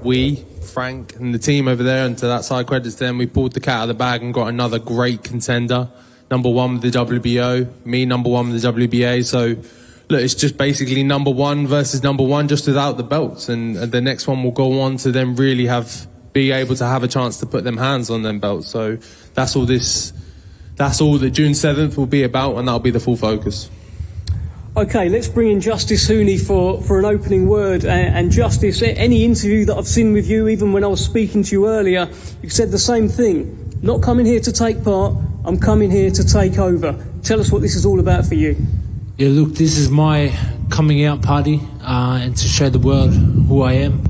we, Frank and the team over there, and to that side, credits to them, we pulled the cat out of the bag and got another great contender. Number one with the WBO, me number one with the WBA. So, look, it's just basically number one versus number one, just without the belts. And the next one will go on to then really be able to have a chance to put them hands on them belts. So that's all that June 7th will be about, and that'll be the full focus. Okay, let's bring in Justis Huni for an opening word. And Justis, any interview that I've seen with you, even when I was speaking to you earlier, you've said the same thing. Not coming here to take part, I'm coming here to take over. Tell us what this is all about for you. Yeah, look, this is my coming out party, and to show the world who I am.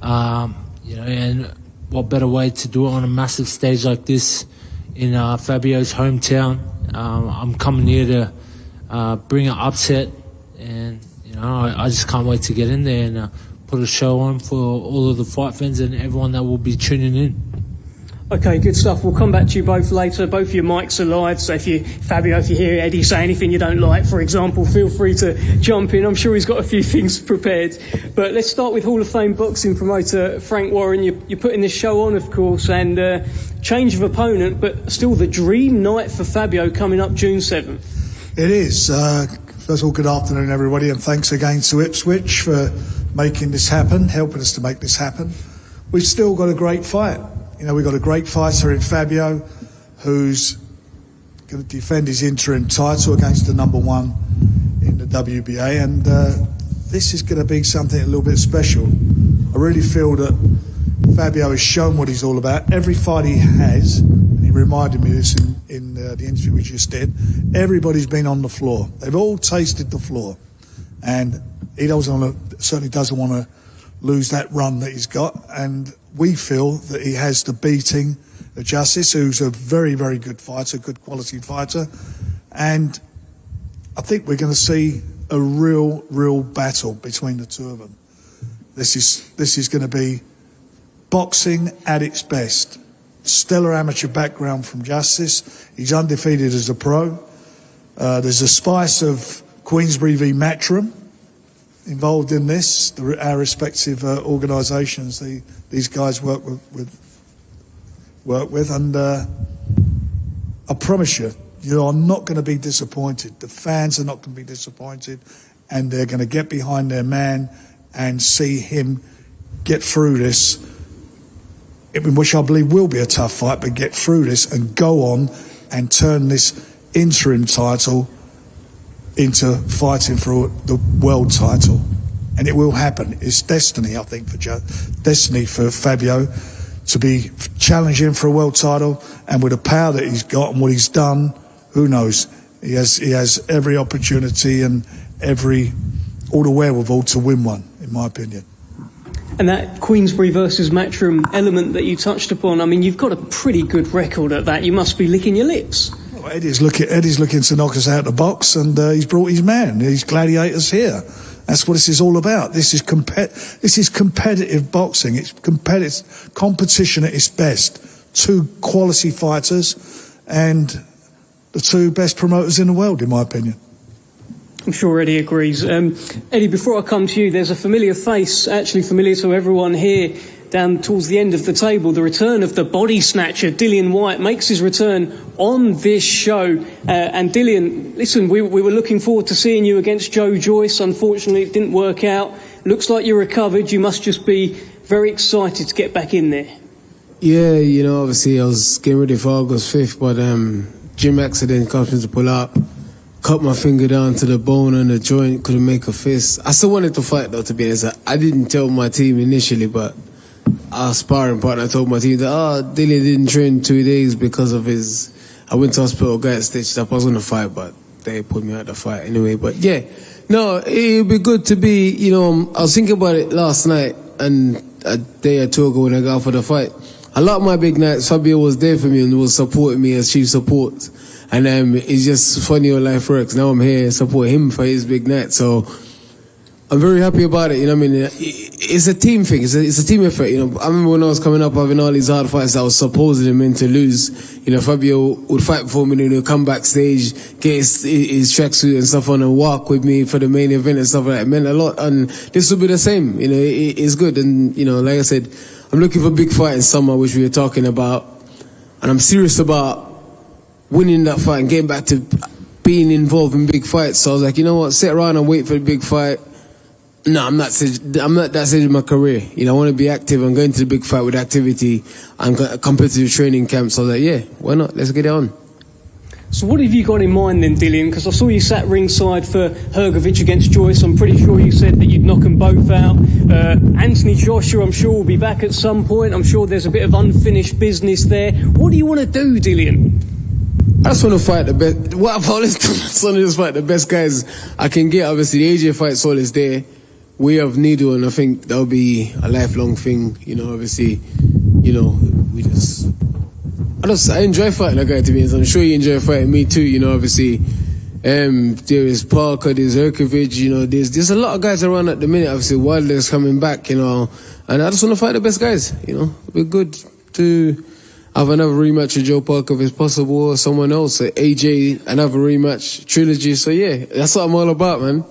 And what better way to do it on a massive stage like this in Fabio's hometown. I'm coming here to bring an upset, and I just can't wait to get in there and put a show on for all of the fight fans and everyone that will be tuning in. Okay, good stuff. We'll come back to you both later. Both your mics are live, so Fabio, if you hear Eddie say anything you don't like, for example, feel free to jump in. I'm sure he's got a few things prepared. But let's start with Hall of Fame boxing promoter Frank Warren. You're putting this show on, of course, and change of opponent, but still the dream night for Fabio coming up June 7th. It is. First of all, good afternoon, everybody, and thanks again to Ipswich for making this happen, helping us to make this happen. We've still got a great fight. We've got a great fighter in Fabio who's going to defend his interim title against the number one in the WBA, and this is going to be something a little bit special. I really feel that Fabio has shown what he's all about. Every fight he has, and he reminded me of this in the interview we just did, everybody's been on the floor. They've all tasted the floor, and he certainly doesn't want to lose that run that he's got, and we feel that he has the beating of Justis, who's a very, very good fighter, good quality fighter, and I think we're going to see a real battle between the two of them. This is going to be boxing at its best. Stellar amateur background from Justis. He's undefeated as a pro. There's a spice of Queensbury v Matchroom involved in this. Our respective organisations these guys work with, and I promise you, you are not going to be disappointed. The fans are not going to be disappointed, and they're going to get behind their man and see him get through this, which I believe will be a tough fight, but get through this and go on and turn this interim title into fighting for the world title. And it will happen. It's destiny, I think, destiny for Fabio to be challenging for a world title, and with the power that he's got and what he's done, who knows? He has every opportunity and all the wherewithal to win one, in my opinion. And that Queensbury versus Matchroom element that you touched upon, I mean, you've got a pretty good record at that. You must be licking your lips. Well, Eddie's looking to knock us out of the box, and he's brought his man, his gladiators here. That's what this is all about. This is competitive boxing. It's competition at its best. Two quality fighters and the two best promoters in the world, in my opinion. I'm sure Eddie agrees. Eddie, before I come to you, there's a familiar face, actually familiar to everyone here, down towards the end of the table. The return of the body snatcher, Dillian White, makes his return on this show. And Dillian, listen, we were looking forward to seeing you against Joe Joyce. Unfortunately, it didn't work out. Looks like you're recovered. You must just be very excited to get back in there. Yeah, obviously I was getting ready for August 5th, but gym accident caused me to pull out. Cut my finger down to the bone and the joint, couldn't make a fist. I still wanted to fight, though, to be honest. I didn't tell my team initially, but our sparring partner told my team that, Dillian didn't train 2 days because of I went to hospital, got stitched up. I was going to fight, but they put me out the fight anyway. But yeah, no, it would be good to be, I was thinking about it last night and a day or two ago when I got for the fight. A lot of my big nights, Fabio was there for me and was supporting me as chief support. And it's just funny how life works. Now I'm here supporting him for his big night. So I'm very happy about it. You know what I mean? It's a team thing. It's a team effort. You know, I remember when I was coming up having all these hard fights that I was supposedly meant to lose. You know, Fabio would fight for me and he'd come backstage, get his tracksuit and stuff on and walk with me for the main event and stuff like that. It meant a lot. And this will be the same. You know, it's good. And, you know, like I said, I'm looking for a big fight in summer, which we were talking about. And I'm serious about winning that fight and getting back to being involved in big fights. So I was like, you know what, sit around and wait for the big fight. No, I'm not that stage of my career. You know, I want to be active. I'm going to the big fight with activity and competitive training camp. So I was like, yeah, why not? Let's get it on. So what have you got in mind then, Dillian? Because I saw you sat ringside for Hrgovic against Joyce. I'm pretty sure you said that you'd knock them both out. Anthony Joshua, I'm sure, will be back at some point. I'm sure there's a bit of unfinished business there. What do you want to do, Dillian? I just want to fight the best. What I've always done, I just want to just fight the best guys I can get. Obviously, the AJ fight's always there. We have Needle, and I think that'll be a lifelong thing. You know, obviously, you know, I enjoy fighting a guy, to be honest. I'm sure you enjoy fighting me too. You know, obviously, there is Parker, there's Hrgovic. You know, there's a lot of guys around at the minute. Obviously, Wardley's coming back. You know, and I just want to fight the best guys. You know, it'd be good to have another rematch with Joe Parker if it's possible, or someone else, AJ, another rematch, trilogy. So yeah, that's what I'm all about, man.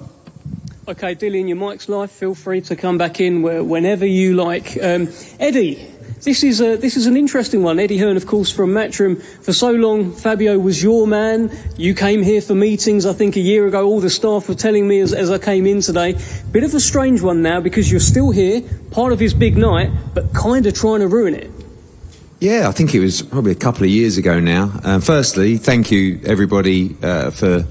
Okay, Dillian, your mic's live. Feel free to come back in whenever you like. Eddie, this is an interesting one. Eddie Hearn, of course, from Matchroom. For so long, Fabio was your man. You came here for meetings, I think, a year ago. All the staff were telling me as I came in today. Bit of a strange one now because you're still here, part of his big night, but kind of trying to ruin it. Yeah, I think it was probably a couple of years ago now. Firstly, thank you, everybody, for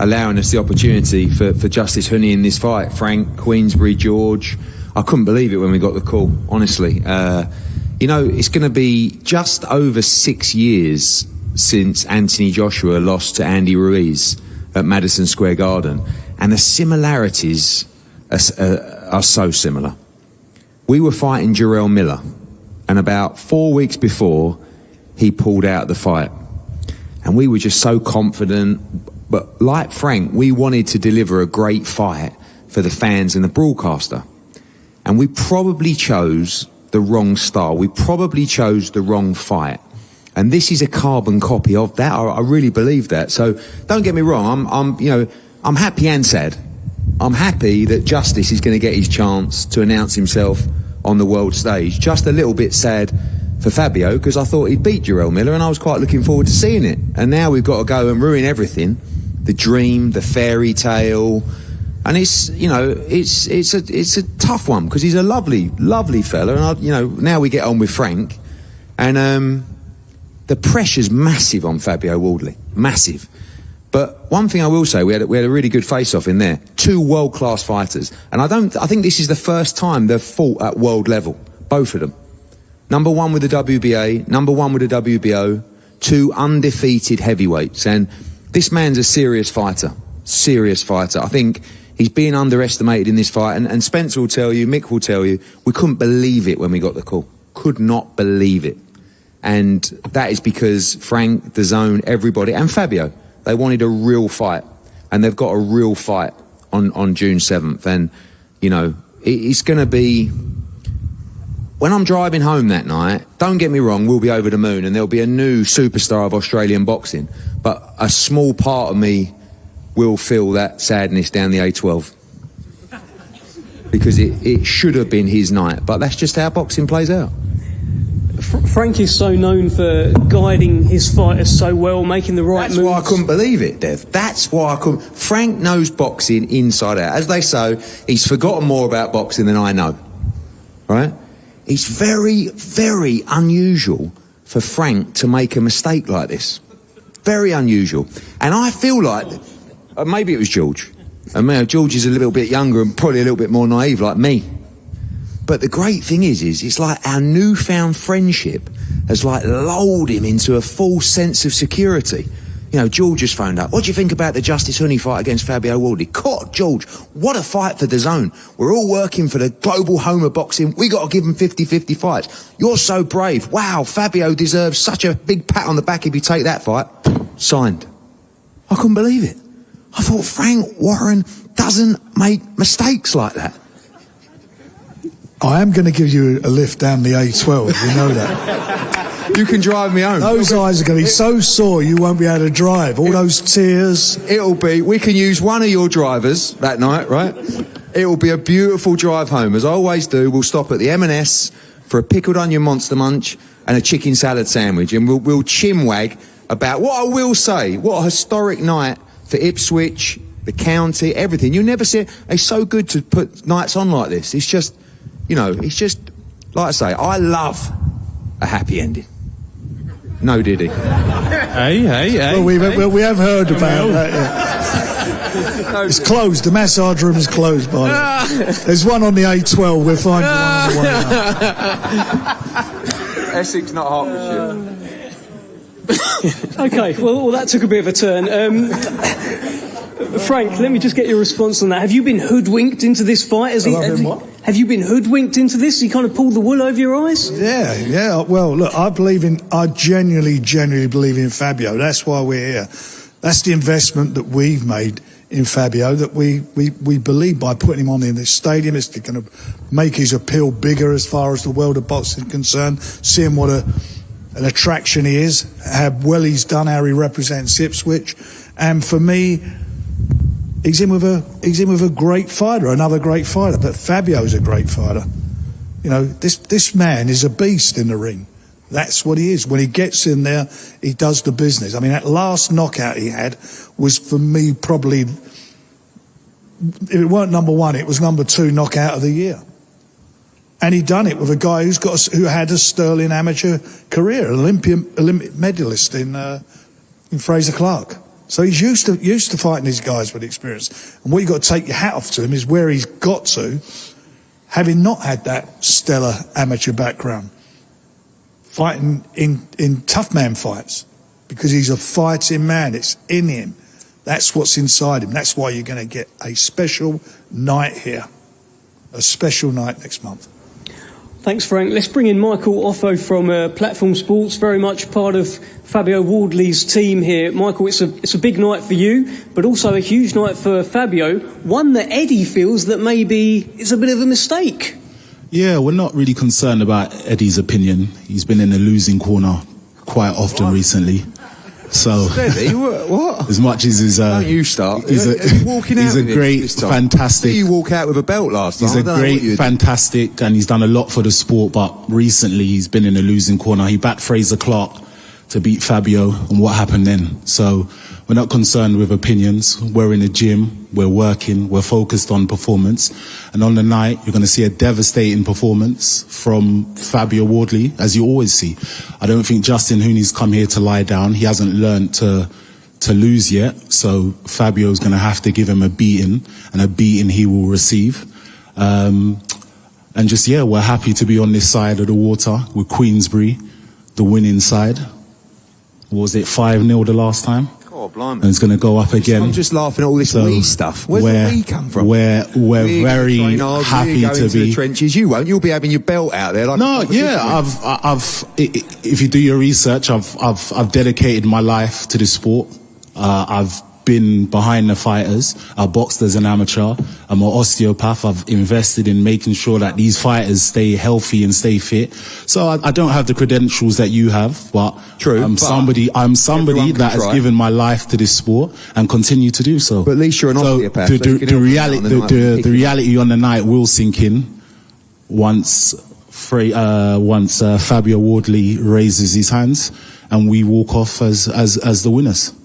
allowing us the opportunity for Justis Huni in this fight. Frank, Queensbury, George. I couldn't believe it when we got the call, honestly. You know, it's going to be just over 6 years since Anthony Joshua lost to Andy Ruiz at Madison Square Garden. And the similarities are so similar. We were fighting Jarrell Miller. And about 4 weeks before, he pulled out the fight. And we were just so confident. But like Frank, we wanted to deliver a great fight for the fans and the broadcaster. And we probably chose the wrong style. We probably chose the wrong fight. And this is a carbon copy of that. I really believe that. So don't get me wrong. I'm happy and sad. I'm happy that Justis is going to get his chance to announce himself on the world stage. Just a little bit sad for Fabio because I thought he'd beat Jarrell Miller and I was quite looking forward to seeing it. And now we've got to go and ruin everything. The dream, the fairy tale. And it's, you know, it's a tough one because he's a lovely, lovely fella. And, now we get on with Frank. And the pressure's massive on Fabio Wardley. Massive. But one thing I will say, we had a really good face-off in there. 2 world-class fighters. And I think this is the first time they've fought at world level. Both of them. Number 1 with the WBA, number 1 with the WBO. 2 undefeated heavyweights. And this man's a serious fighter. Serious fighter. I think he's being underestimated in this fight. And Spencer will tell you, Mick will tell you, we couldn't believe it when we got the call. Could not believe it. And that is because Frank, DAZN, everybody, and Fabio, they wanted a real fight. And they've got a real fight on June 7th. And, it's going to be... When I'm driving home that night, don't get me wrong, we'll be over the moon and there'll be a new superstar of Australian boxing. But a small part of me will feel that sadness down the A12. Because it should have been his night. But that's just how boxing plays out. Frank is so known for guiding his fighters so well, making the right moves. That's why I couldn't believe it, Dev. That's why I couldn't. Frank knows boxing inside out. As they say, he's forgotten more about boxing than I know. Right? It's very, very unusual for Frank to make a mistake like this. Very unusual. And I feel like, maybe it was George. George is a little bit younger and probably a little bit more naive like me. But the great thing is it's like our newfound friendship has like lulled him into a full sense of security. George has phoned up. What do you think about the Justis Huni fight against Fabio Wardley? God, George, what a fight for DAZN. We're all working for the global home of boxing. We got to give him 50-50 fights. You're so brave. Wow, Fabio deserves such a big pat on the back if you take that fight. Signed. I couldn't believe it. I thought, Frank Warren doesn't make mistakes like that. I am going to give you a lift down the A12, you know that. You can drive me home. Those eyes are going to be so sore you won't be able to drive. All those tears. We can use one of your drivers that night, right? It'll be a beautiful drive home. As I always do, we'll stop at the M&S for a pickled onion monster munch and a chicken salad sandwich, and we'll chinwag about what I will say, what a historic night for Ipswich, the county, everything. You never see it. It's so good to put nights on like this. It's just, it's just, like I say, I love a happy ending. No, did he? Hey. Well, we have heard about that, yeah. It's closed. The massage room is closed, by the way. There's one on the A12. We'll find one on the way out. Essex, not Hertfordshire. Okay, well, that took a bit of a turn. Frank, let me just get your response on that. Have you been hoodwinked into this fight? Have you been hoodwinked into this? You kind of pulled the wool over your eyes? Yeah. Well, look, I genuinely believe in Fabio. That's why we're here. That's the investment that we've made in Fabio, that we believe by putting him on in this stadium, it's going to make his appeal bigger as far as the world of boxing is concerned. Seeing what an attraction he is, how well he's done, how he represents Ipswich, and for me, he's in with a great fighter, another great fighter. But Fabio's a great fighter. This man is a beast in the ring. That's what he is. When he gets in there, he does the business. I mean, that last knockout he had was, for me, probably, if it weren't number one, it was number 2 knockout of the year. And he done it with a guy who had a sterling amateur career, Olympic medalist in Fraser Clark. So he's used to fighting these guys with experience. And what you got to take your hat off to him is where he's got to, having not had that stellar amateur background, fighting in tough man fights, because he's a fighting man. It's in him. That's what's inside him. That's why you're going to get a special night here, a special night next month. Thanks, Frank. Let's bring in Michael Offo from Platform Sports, very much part of Fabio Wardley's team here. Michael, it's a big night for you, but also a huge night for Fabio, one that Eddie feels that maybe is a bit of a mistake. Yeah, we're not really concerned about Eddie's opinion. He's been in the losing corner quite often recently. So, Steady? What? As much as don't you start? He's a great, fantastic. You walk out with a belt last time. He's a great, fantastic, and he's done a lot for the sport. But recently, he's been in a losing corner. He backed Fraser Clark to beat Fabio, and what happened then? So we're not concerned with opinions. We're in the gym. We're working. We're focused on performance. And on the night, you're going to see a devastating performance from Fabio Wardley, as you always see. I don't think Justis Huni's come here to lie down. He hasn't learnt to lose yet. So Fabio's going to have to give him a beating, and a beating he will receive. And just, we're happy to be on this side of the water with Queensbury, the winning side. What was it, 5-0 the last time? Oh, blimey. And it's going to go up again. I'm just laughing at all this wee stuff. Where's the wee come from? We're very happy to be. The trenches. You won't. You'll be having your belt out there. I've. If you do your research, I've dedicated my life to this sport. I've been behind the fighters. I boxed as an amateur. I'm an osteopath. I've invested in making sure that these fighters stay healthy and stay fit. So I don't have the credentials that you have, but true. I'm somebody that has given my life to this sport and continue to do so. But at least you're an osteopath. The reality on the night will sink in once Fabio Wardley raises his hands and we walk off as the winners.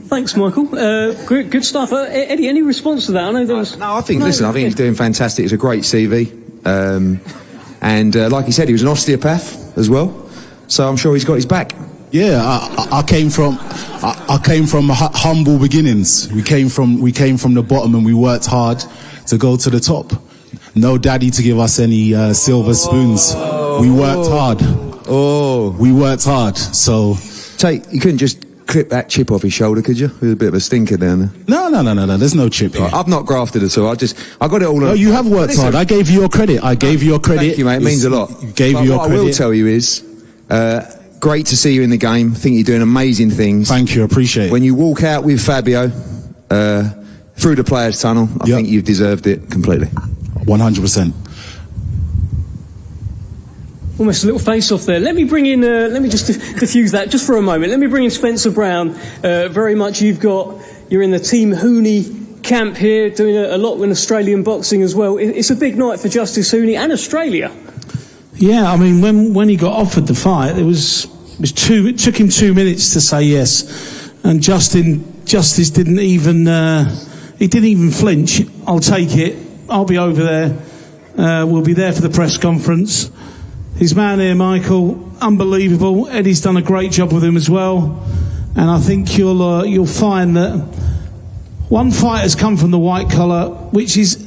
Thanks, Michael. Good stuff. Eddie, any response to that? I know there was... I think he's doing fantastic. It's a great CV. And like he said, he was an osteopath as well. So I'm sure he's got his back. Yeah, I came from humble beginnings. We came from the bottom and we worked hard to go to the top. No daddy to give us any silver spoons. We worked hard. We worked hard. So you couldn't just clip that chip off his shoulder, could you? There's a bit of a stinker down there. No. There's no chip here. I've not grafted at all. I got it all. No, you have worked hard. I gave you your credit. Thank you, mate. It means a lot. You gave you your credit. What I will tell you is, great to see you in the game. I think you're doing amazing things. Thank you, appreciate it. When you walk out with Fabio through the players' tunnel, I think you've deserved it completely. 100%. Almost a little face-off there. Let me bring in, let me just diffuse that just for a moment. Let me bring in Spencer Brown. Very much you're in the Team Huni camp here, doing a lot with Australian boxing as well. It's a big night for Justis Huni and Australia. Yeah, I mean, when he got offered the fight, it took him 2 minutes to say yes. And Justis didn't even flinch. I'll take it. I'll be over there. We'll be there for the press conference. His man here, Michael, unbelievable. Eddie's done a great job with him as well, and I think you'll find that one fight has come from the white collar, which is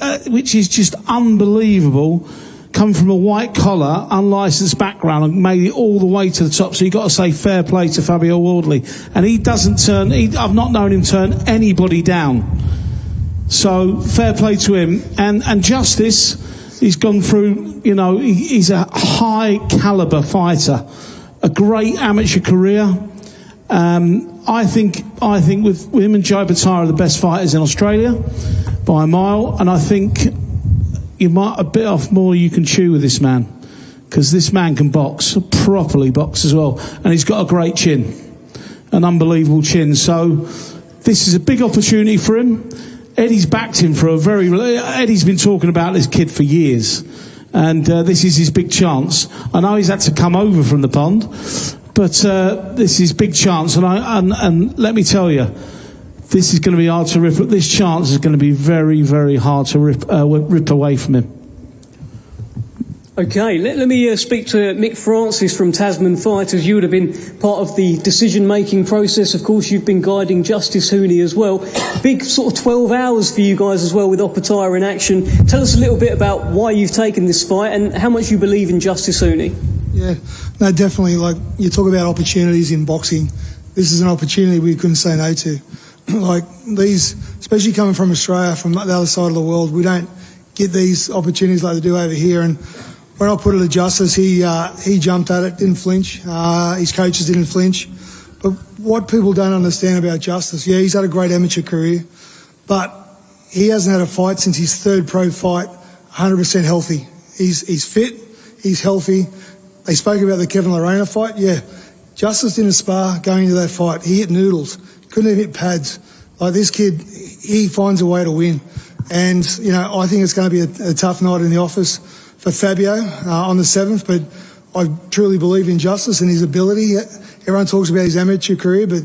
just unbelievable. Come from a white collar, unlicensed background, and made it all the way to the top. So you've got to say fair play to Fabio Wardley, and he doesn't turn. I've not known him turn anybody down. So fair play to him, and Justis. He's gone through, he's a high caliber fighter, a great amateur career. I think with him and Joe Batara are the best fighters in Australia by a mile, and I think you might a bit off more you can chew with this man, because this man can box, properly box as well, and he's got a great chin, an unbelievable chin. So this is a big opportunity for him. Eddie's backed him for Eddie's been talking about this kid for years, and this is his big chance. I know he's had to come over from the pond, but this is his big chance, and let me tell you, this is going to be hard to rip. This chance is going to be very, very hard to rip away from him. Okay, let me speak to Mick Francis from Tasman Fighters. You would have been part of the decision-making process. Of course, you've been guiding Justis Huni as well. Big sort of 12 hours for you guys as well with Opataya in action. Tell us a little bit about why you've taken this fight and how much you believe in Justis Huni. Yeah, no, definitely. Like, you talk about opportunities in boxing. This is an opportunity we couldn't say no to. Like, these, especially coming from Australia, from the other side of the world, we don't get these opportunities like they do over here. And when I put it to Justis, he jumped at it, didn't flinch. His coaches didn't flinch. But what people don't understand about Justis, he's had a great amateur career, but he hasn't had a fight since his third pro fight, 100% healthy. He's fit, he's healthy. They spoke about the Kevin Lorena fight. Yeah, Justis didn't spar going into that fight. He hit noodles, couldn't even hit pads. Like, this kid, he finds a way to win. And, I think it's going to be a tough night in the office for Fabio on the 7th, but I truly believe in Justis and his ability. Everyone talks about his amateur career, but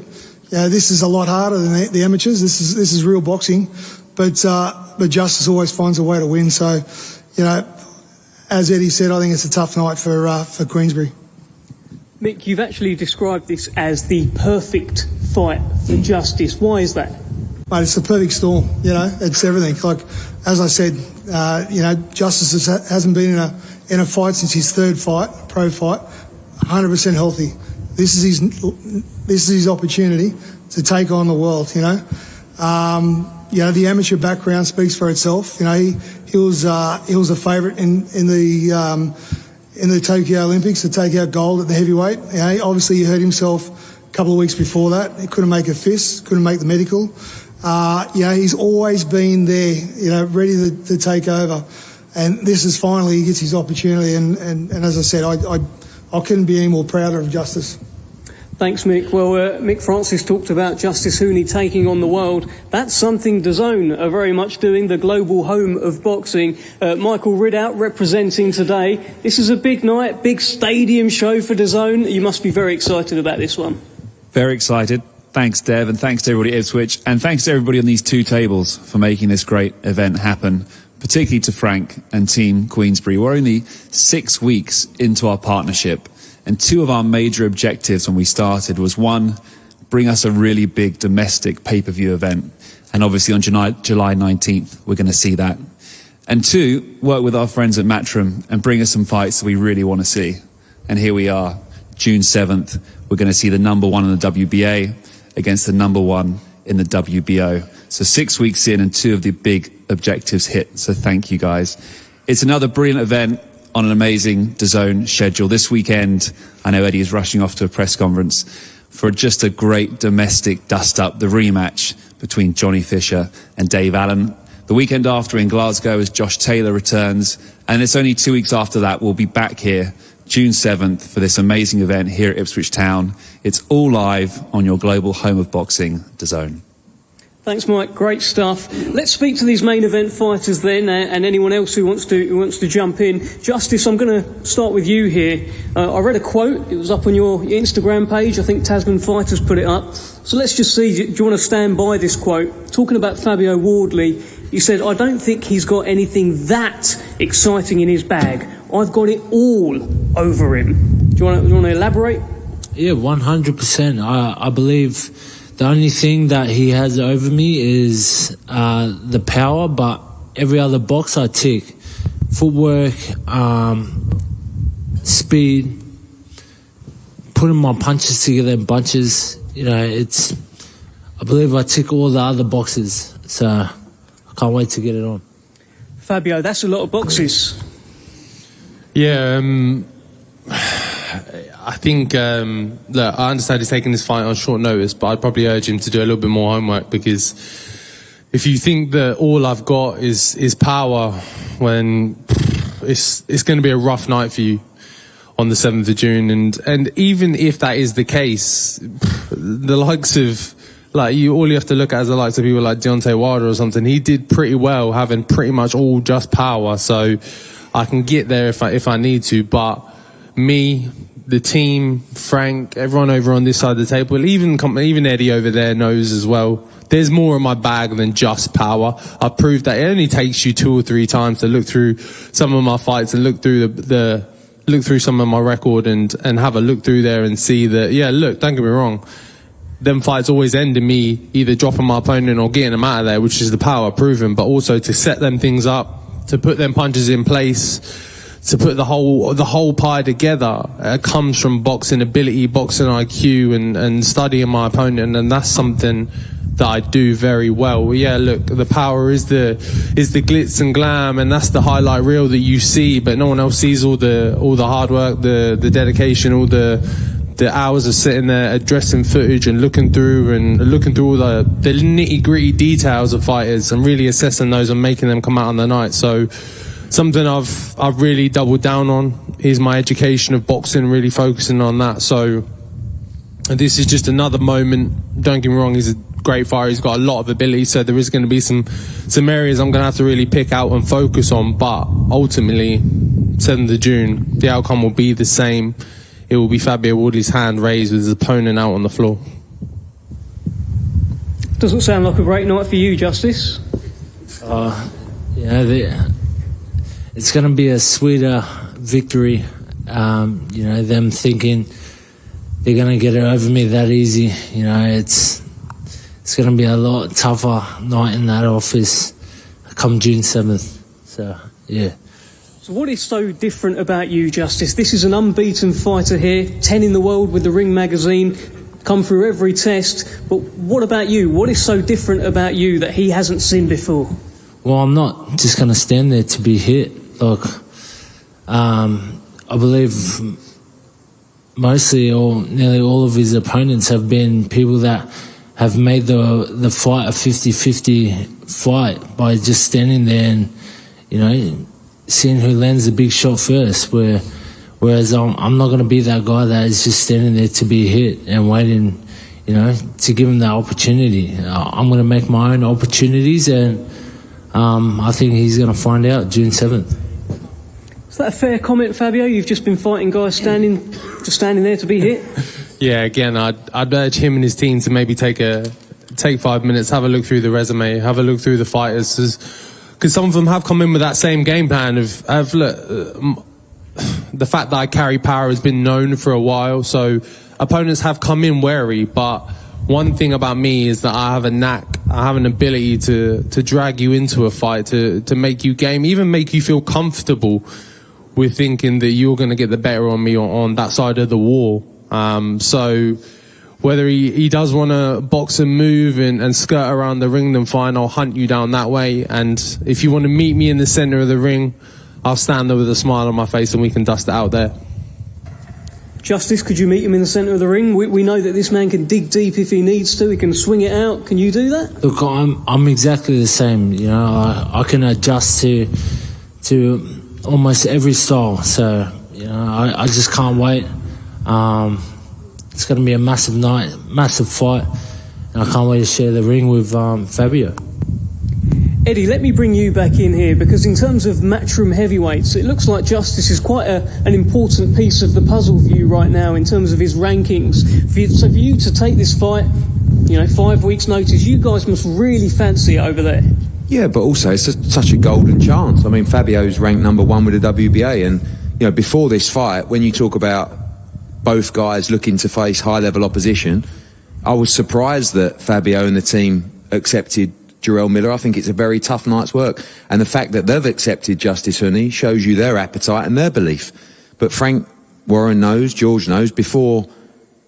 this is a lot harder than the amateurs. This is real boxing, but Justis always finds a way to win. So, as Eddie said, I think it's a tough night for Queensbury. Mick, you've actually described this as the perfect fight for Justis. Why is that? Mate, it's the perfect storm. It's everything. Like, as I said, Justis hasn't been in a fight since his third fight, pro fight, 100% healthy. This is his opportunity to take on the world. The amateur background speaks for itself. He was a favourite in the Tokyo Olympics to take out gold at the heavyweight. Obviously he hurt himself a couple of weeks before that. He couldn't make a fist, couldn't make the medical. He's always been there, ready to take over. And this is finally, he gets his opportunity. And as I said, I couldn't be any more prouder of Justis. Thanks, Mick. Well, Mick Francis talked about Justis Huni taking on the world. That's something DAZN are very much doing, the global home of boxing. Michael Ridout representing today. This is a big night, big stadium show for DAZN. You must be very excited about this one. Very excited. Thanks, Dev, and thanks to everybody at Ipswich, and thanks to everybody on these two tables for making this great event happen, particularly to Frank and Team Queensbury. We're only 6 weeks into our partnership, and two of our major objectives when we started was, one, bring us a really big domestic pay-per-view event, and obviously on July 19th, we're going to see that. And two, work with our friends at Matchroom and bring us some fights that we really want to see. And here we are, June 7th, we're going to see the number one in the WBA against the number one in the WBO. So 6 weeks in and two of the big objectives hit. So thank you guys. It's another brilliant event on an amazing DAZN schedule. This weekend, I know Eddie is rushing off to a press conference for just a great domestic dust-up, the rematch between Johnny Fisher and Dave Allen. The weekend after in Glasgow as Josh Taylor returns, and it's only 2 weeks after that we'll be back here June 7th for this amazing event here at Ipswich Town. It's all live on your global home of boxing, DAZN. Thanks, Mike. Great stuff. Let's speak to these main event fighters then, and anyone else who wants to jump in. Justice, I'm going to start with you here. I read a quote. It was up on your Instagram page. I think Tasman Fighters put it up. So let's just see. Do you want to stand by this quote? Talking about Fabio Wardley, you said, "I don't think he's got anything that exciting in his bag. I've got it all over him." Do you want to elaborate? Yeah, 100%. I believe the only thing that he has over me is the power, but every other box I tick. Footwork, speed, putting my punches together in bunches. You know, I believe I tick all the other boxes, so I can't wait to get it on. Fabio, that's a lot of boxes. Yeah, I think, look, I understand he's taking this fight on short notice, but I'd probably urge him to do a little bit more homework, because if you think that all I've got is power, when it's going to be a rough night for you on the 7th of June. And even if that is the case, the likes of, like, all you have to look at is the likes of people like Deontay Wilder or something. He did pretty well, having pretty much all just power, so I can get there if I need to. But me, the team, Frank, everyone over on this side of the table, even Eddie over there knows as well, there's more in my bag than just power. I've proved that it only takes you 2 or 3 times to look through some of my fights and look through look through some of my record and have a look through there and see that, yeah, look, don't get me wrong, them fights always end in me either dropping my opponent or getting them out of there, which is the power proven, but also to set them things up, to put them punches in place, to put the whole pie together, comes from boxing ability, boxing IQ, and studying my opponent, and that's something that I do very well. Yeah, look, the power is the glitz and glam, and that's the highlight reel that you see, but no one else sees all the hard work, the dedication, all the hours of sitting there addressing footage and looking through all the nitty gritty details of fighters and really assessing those and making them come out on the night. So something I've really doubled down on is my education of boxing, really focusing on that. So this is just another moment. Don't get me wrong, he's a great fighter, he's got a lot of ability, so there is going to be some areas I'm going to have to really pick out and focus on, but ultimately 7th of June the outcome will be the same. It will be Fabio Wardley's hand raised with his opponent out on the floor. Doesn't sound like a great night for you, Justice. It's going to be a sweeter victory. Them thinking they're going to get it over me that easy. You know, it's going to be a lot tougher night in that office come June 7th. So, yeah. So what is so different about you, Justice? This is an unbeaten fighter here, 10 in the world with the Ring magazine, come through every test. But what about you? What is so different about you that he hasn't seen before? Well, I'm not just going to stand there to be hit. Look, I believe nearly all of his opponents have been people that have made the fight a 50-50 fight by just standing there and, you know, seeing who lands the big shot first. Whereas I'm not going to be that guy that is just standing there to be hit and waiting, you know, to give him that opportunity. I'm going to make my own opportunities, and I think he's going to find out June 7th. Is that a fair comment, Fabio? You've just been fighting guys standing there to be hit? Yeah, again, I'd urge him and his team to maybe take 5 minutes, have a look through the resume, have a look through the fighters, because some of them have come in with that same game plan of look, the fact that I carry power has been known for a while, so opponents have come in wary. But one thing about me is that I have a knack, I have an ability to drag you into a fight, to make you game, even make you feel comfortable with thinking that you're going to get the better on me on that side of the wall. So whether he does want to box and move and skirt around the ring, then fine, I'll hunt you down that way. And if you want to meet me in the center of the ring, I'll stand there with a smile on my face and we can dust it out there. Justice, could you meet him in the centre of the ring? We know that this man can dig deep if he needs to. He can swing it out. Can you do that? Look, I'm exactly the same. You know, I can adjust to almost every style. So, you know, I just can't wait. It's going to be a massive night, massive fight, and I can't wait to share the ring with Fabio. Eddie, let me bring you back in here, because in terms of matchroom heavyweights, it looks like Justice is quite an important piece of the puzzle for you right now in terms of his rankings. So for you to take this fight, you know, 5 weeks' notice, you guys must really fancy it over there. Yeah, but also it's such a golden chance. I mean, Fabio's ranked number 1 with the WBA, and you know, before this fight, when you talk about both guys looking to face high-level opposition, I was surprised that Fabio and the team accepted Jarrell Miller. I think it's a very tough night's work, and the fact that they've accepted Justis Huni shows you their appetite and their belief. But Frank Warren knows, George knows, before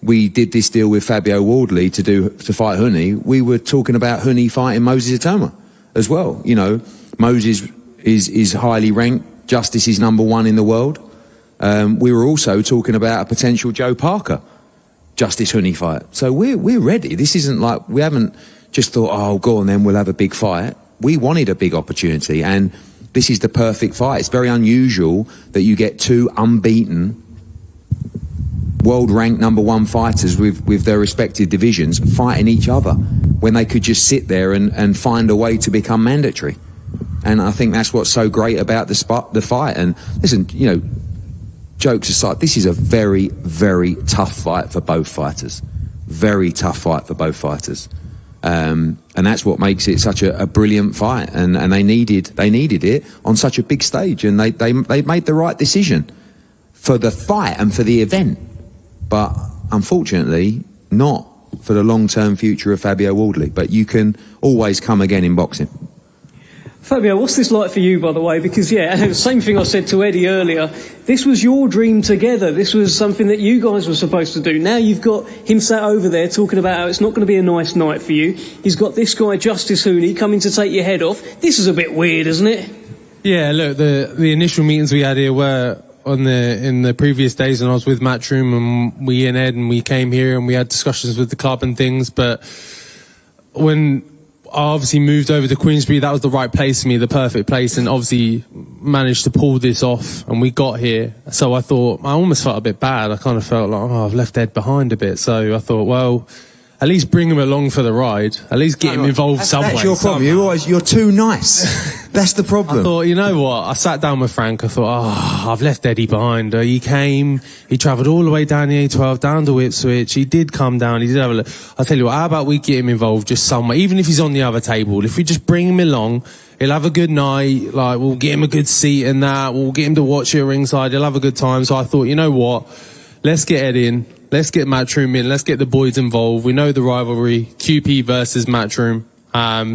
we did this deal with Fabio Wardley to fight Huni, we were talking about Huni fighting Moses Itoma as well. You know, Moses is highly ranked, Justice is number 1 in the world. We were also talking about a potential Joe Parker Justis Huni fight. So we're ready. This isn't like, we haven't just thought, oh, go on then, we'll have a big fight. We wanted a big opportunity, and this is the perfect fight. It's very unusual that you get 2 unbeaten, world-ranked number 1 fighters with their respective divisions fighting each other when they could just sit there and find a way to become mandatory. And I think that's what's so great about the fight. And listen, you know, jokes aside, this is a very, very tough fight for both fighters. Very tough fight for both fighters. And that's what makes it such a brilliant fight. And they needed it on such a big stage. And they made the right decision for the fight and for the event. But unfortunately, not for the long-term future of Fabio Wardley. But you can always come again in boxing. Fabio, what's this like for you, by the way? Because, yeah, same thing I said to Eddie earlier. This was your dream together. This was something that you guys were supposed to do. Now you've got him sat over there talking about how it's not going to be a nice night for you. He's got this guy, Justis Huni, coming to take your head off. This is a bit weird, isn't it? Yeah, look, the initial meetings we had here were in the previous days when I was with Matchroom, and we and Ed, and we came here and we had discussions with the club and things. But when I obviously moved over to Queensbury, that was the right place for me, the perfect place, and obviously managed to pull this off, and we got here. So I thought, I almost felt a bit bad. I kind of felt like, oh, I've left Ed behind a bit. So I thought, well, at least bring him along for the ride. At least get him involved some way. That's your problem. You're too nice. That's the problem. I thought, you know what? I sat down with Frank. I thought, oh, I've left Eddie behind. He came. He travelled all the way down the A12, down to Ipswich. He did come down. He did have a look. I'll tell you what, how about we get him involved just somewhere, even if he's on the other table. If we just bring him along, he'll have a good night. Like, we'll get him a good seat and that. We'll get him to watch it ringside. He'll have a good time. So I thought, you know what? Let's get Ed in. Let's get Matchroom in. Let's get the boys involved. We know the rivalry, QP versus Matchroom.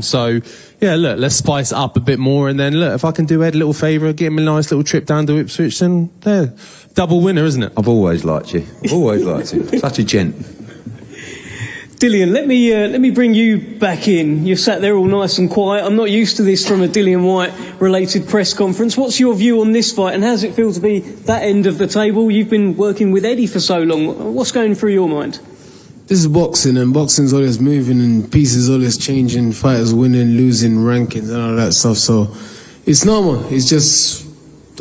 So, yeah, look, let's spice it up a bit more. And then, look, if I can do Ed a little favour, get him a nice little trip down to Ipswich, then there. Double winner, isn't it? I've always liked you. Always liked you. Such a gent. Dillian, let me bring you back in. You've sat there all nice and quiet. I'm not used to this from a Dillian White related press conference. What's your view on this fight, and how does it feel to be that end of the table? You've been working with Eddie for so long. What's going through your mind? This is boxing, and boxing's always moving and pieces always changing, fighters winning, losing, rankings and all that stuff. So it's normal. It's just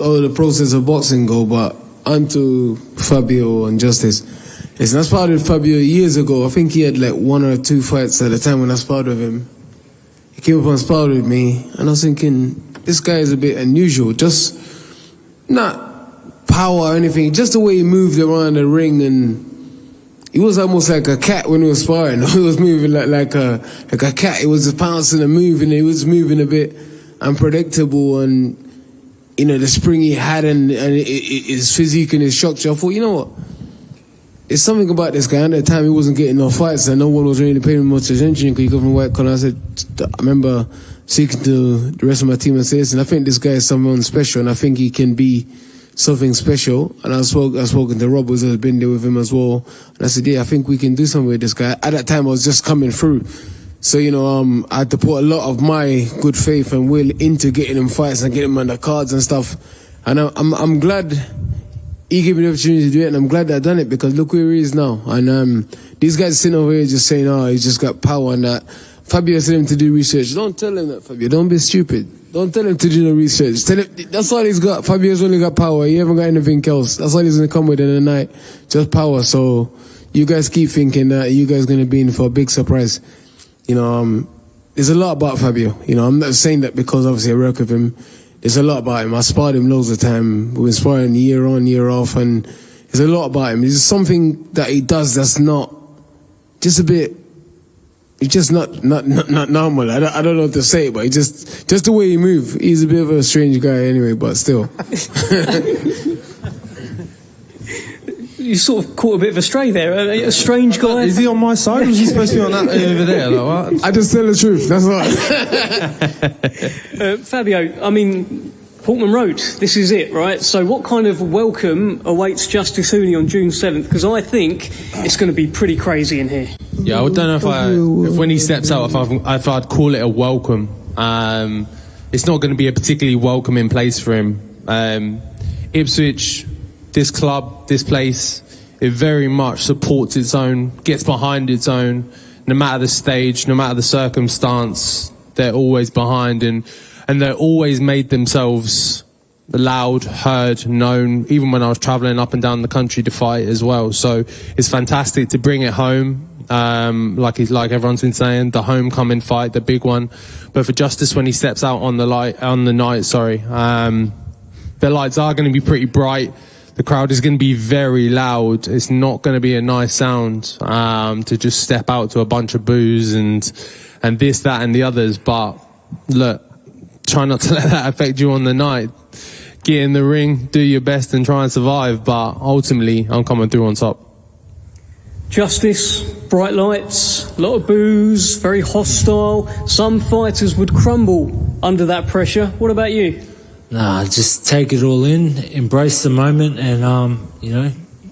all the process of boxing go. But onto Fabio and Justice. Listen, I sparred with Fabio years ago. I think he had like 1 or 2 fights at the time when I sparred with him. He came up and sparred with me, and I was thinking, this guy is a bit unusual. Just not power or anything, just the way he moved around the ring, and he was almost like a cat when he was sparring. He was moving like a cat. He was just pouncing and moving. He was moving a bit unpredictable, and you know the spring he had and his physique and his structure. I thought, you know what? It's something about this guy. At the time, he wasn't getting no fights, and no one was really paying him much attention because he come from white collar. I remember speaking to the rest of my team and saying, listen, I think this guy is someone special, and I think he can be something special. And I've spoken to Rob, who's been there with him as well. And I said, yeah, I think we can do something with this guy. At that time, I was just coming through. So, I had to put a lot of my good faith and will into getting him fights and getting him on the cards and stuff. And I'm glad he gave me the opportunity to do it, and I'm glad that I done it, because look where he is now. And these guys sitting over here just saying, he's just got power and that. Fabio said him to do research. Don't tell him that, Fabio. Don't be stupid. Don't tell him to do no research. Tell him that's all he's got. Fabio's only got power. He haven't got anything else. That's all he's going to come with in the night. Just power. So you guys keep thinking that you guys going to be in for a big surprise. There's a lot about Fabio. I'm not saying that because obviously I work with him. There's a lot about him. I sparred him loads of time. We've been sparring year on, year off, and there's a lot about him. There's something that he does that's not just a bit. It's just not normal. I don't know what to say, but just the way he moves. He's a bit of a strange guy anyway, but still. You sort of caught a bit of a stray there. A strange guy. Is he on my side? Or is he supposed to be on that over there? Like, what? I just tell the truth. That's all. Fabio, I mean, Portman Road, this is it, right? So what kind of welcome awaits Justis Huni on June 7th? Because I think it's going to be pretty crazy in here. Yeah, I don't know if when he steps out, if I'd call it a welcome. It's not going to be a particularly welcoming place for him. Ipswich, this club, this place, it very much supports its own, gets behind its own, no matter the stage, no matter the circumstance, they're always behind, and they're always made themselves loud, heard, known, even when I was travelling up and down the country to fight as well. So it's fantastic to bring it home, like everyone's been saying, the homecoming fight, the big one. But for Justis, when he steps out on the night, the lights are going to be pretty bright. The crowd is going to be very loud. It's not going to be a nice sound to just step out to a bunch of boos and this, that, and the others. But look, try not to let that affect you on the night. Get in the ring, do your best, and try and survive. But ultimately, I'm coming through on top. Justis, bright lights, a lot of boos, very hostile. Some fighters would crumble under that pressure. What about you? Nah, just take it all in, embrace the moment, and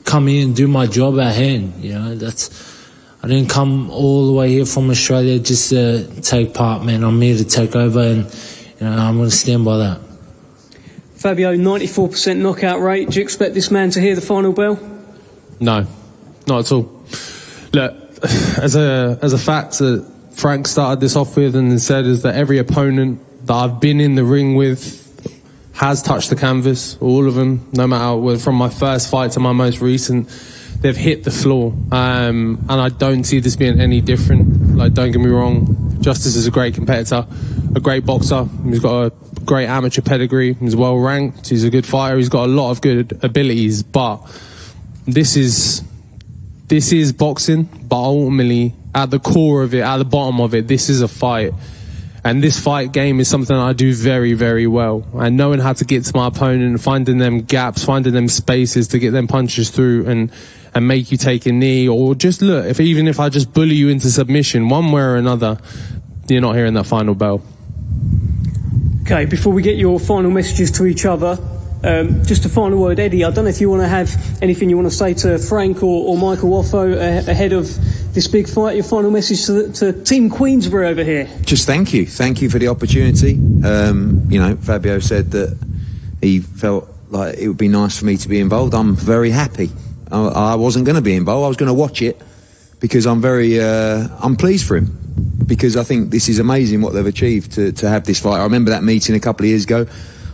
come here and do my job at hand. I didn't come all the way here from Australia just to take part, man. I'm here to take over, and I'm going to stand by that. Fabio, 94% knockout rate. Do you expect this man to hear the final bell? No, not at all. Look, as a fact that Frank started this off with and said is that every opponent that I've been in the ring with has touched the canvas, all of them, no matter from my first fight to my most recent, they've hit the floor. And I don't see this being any different. Like, don't get me wrong, Justis is a great competitor, a great boxer. He's got a great amateur pedigree. He's well ranked. He's a good fighter. He's got a lot of good abilities. But this is boxing. But ultimately, at the core of it, at the bottom of it, this is a fight. And this fight game is something I do very, very well. And knowing how to get to my opponent, finding them gaps, finding them spaces to get them punches through and make you take a knee, or just look, even if I just bully you into submission, one way or another, you're not hearing that final bell. Okay, before we get your final messages to each other, just a final word, Eddie. I don't know if you want to have anything you want to say to Frank or Michael Woffo ahead of this big fight. Your final message to Team Queensbury over here. Just thank you for the opportunity. Fabio said that he felt like it would be nice for me to be involved. I'm very happy. I wasn't going to be involved. I was going to watch it because I'm pleased for him, because I think this is amazing what they've achieved to have this fight. I remember that meeting a couple of years ago.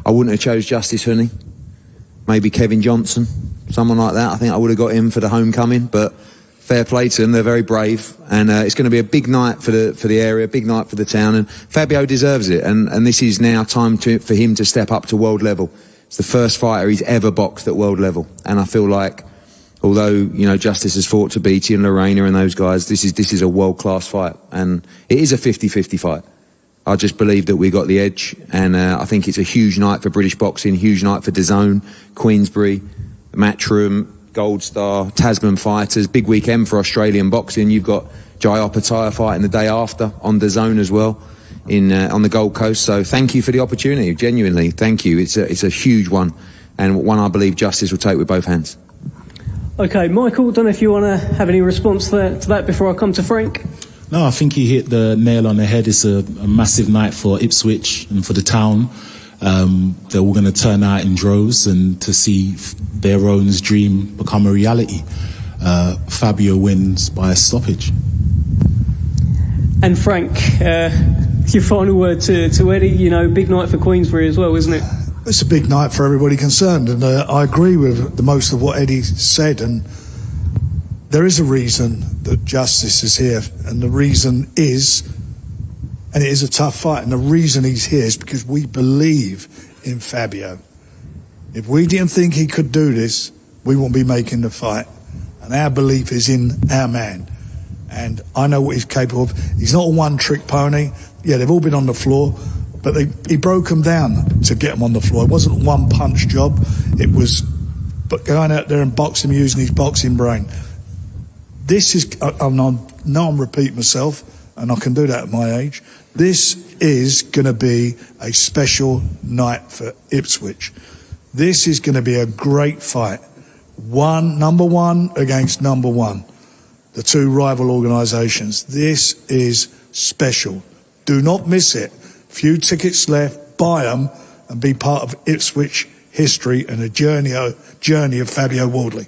I wouldn't have chose Justis Huni, maybe Kevin Johnson, someone like that. I think I would have got him for the homecoming, but fair play to them. They're very brave, and it's going to be a big night for the area, a big night for the town, and Fabio deserves it. And this is now time for him to step up to world level. It's the first fighter he's ever boxed at world level, and I feel like, although Justis has fought to Beatty and Lorena and those guys, this is a world-class fight, and it is a 50-50 fight. I just believe that we got the edge, and I think it's a huge night for British boxing, huge night for DAZN, Queensbury, Matchroom, Gold Star, Tasman Fighters, big weekend for Australian boxing. You've got Jai Opetaia fighting the day after on DAZN as well on the Gold Coast. So thank you for the opportunity, genuinely, thank you. It's a huge one, and one I believe Justis will take with both hands. Okay, Michael, don't know if you want to have any response to that before I come to Frank. No, I think he hit the nail on the head. It's a massive night for Ipswich and for the town. They're all going to turn out in droves and to see their own dream become a reality. Fabio wins by a stoppage. And Frank, your final word to Eddie. You know, big night for Queensbury as well, isn't it? It's a big night for everybody concerned, and I agree with the most of what Eddie said. And there is a reason that Justis is here, and the reason is, and it is a tough fight, and the reason he's here is because we believe in Fabio. If we didn't think he could do this, we wouldn't be making the fight. And our belief is in our man. And I know what he's capable of. He's not a one-trick pony. Yeah, they've all been on the floor, but he broke them down to get them on the floor. It wasn't a one-punch job. It was going out there and boxing, using his boxing brain. This is, I know I'm repeating myself, and I can do that at my age. This is going to be a special night for Ipswich. This is going to be a great fight. Number one against number one. The two rival organisations. This is special. Do not miss it. Few tickets left. Buy them and be part of Ipswich history and a journey of Fabio Wardley.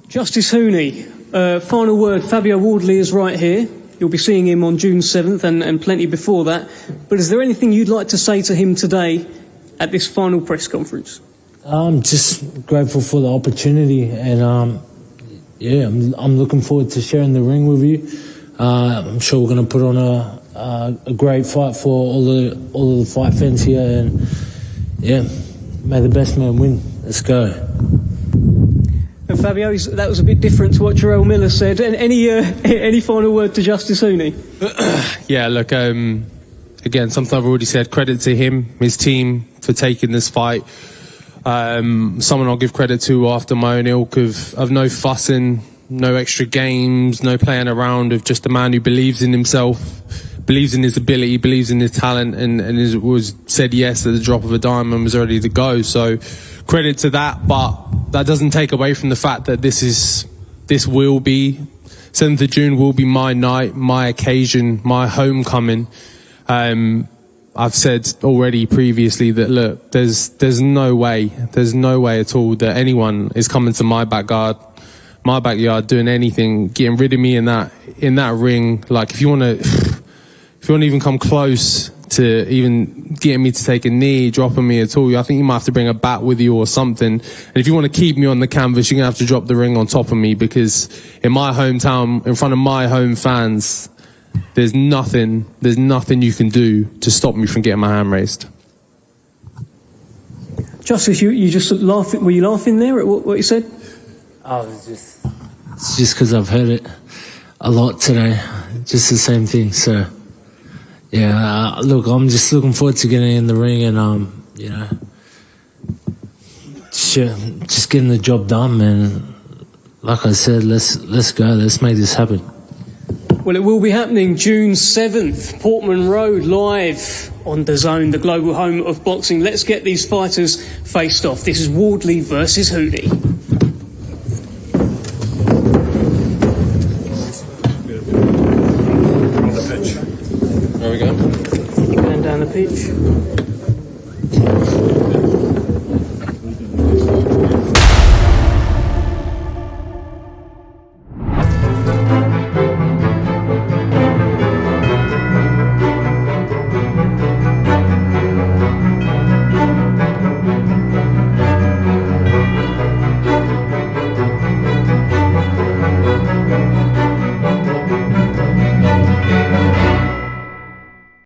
Justis Huni, final word. Fabio Wardley is right here. You'll be seeing him on June 7th and plenty before that. But is there anything you'd like to say to him today at this final press conference? I'm just grateful for the opportunity, and I'm looking forward to sharing the ring with you. I'm sure we're going to put on a great fight for all of the fight fans here, and may the best man win. Let's go. And Fabio, that was a bit different to what Jarrell Miller said. And any final word to Justis Huni? Yeah, look, again, something I've already said. Credit to him, his team, for taking this fight. Someone I'll give credit to after my own ilk of no fussing, no extra games, no playing around, of just a man who believes in himself, believes in his ability, believes in his talent, and was said yes at the drop of a dime and was ready to go. So credit to that, but that doesn't take away from the fact that this will be 7th of June will be my night, my occasion, my homecoming. I've said already previously that, look, there's no way at all that anyone is coming to my backyard doing anything, getting rid of me in that ring. Like, if you want to even come close to even getting me to take a knee, dropping me at all, I think you might have to bring a bat with you or something. And if you want to keep me on the canvas, you're gonna have to drop the ring on top of me, because in my hometown, in front of my home fans, there's nothing you can do to stop me from getting my hand raised. Justis, you just laughing? Were you laughing there at what you said? It's just because I've heard it a lot today. Just the same thing. So, look, I'm just looking forward to getting in the ring and just getting the job done, man. Like I said, let's go. Let's make this happen. Well, it will be happening June 7th, Portman Road, live on DAZN, the global home of boxing. Let's get these fighters faced off. This is Wardley versus Huni. On the pitch. There we go. Going down the pitch.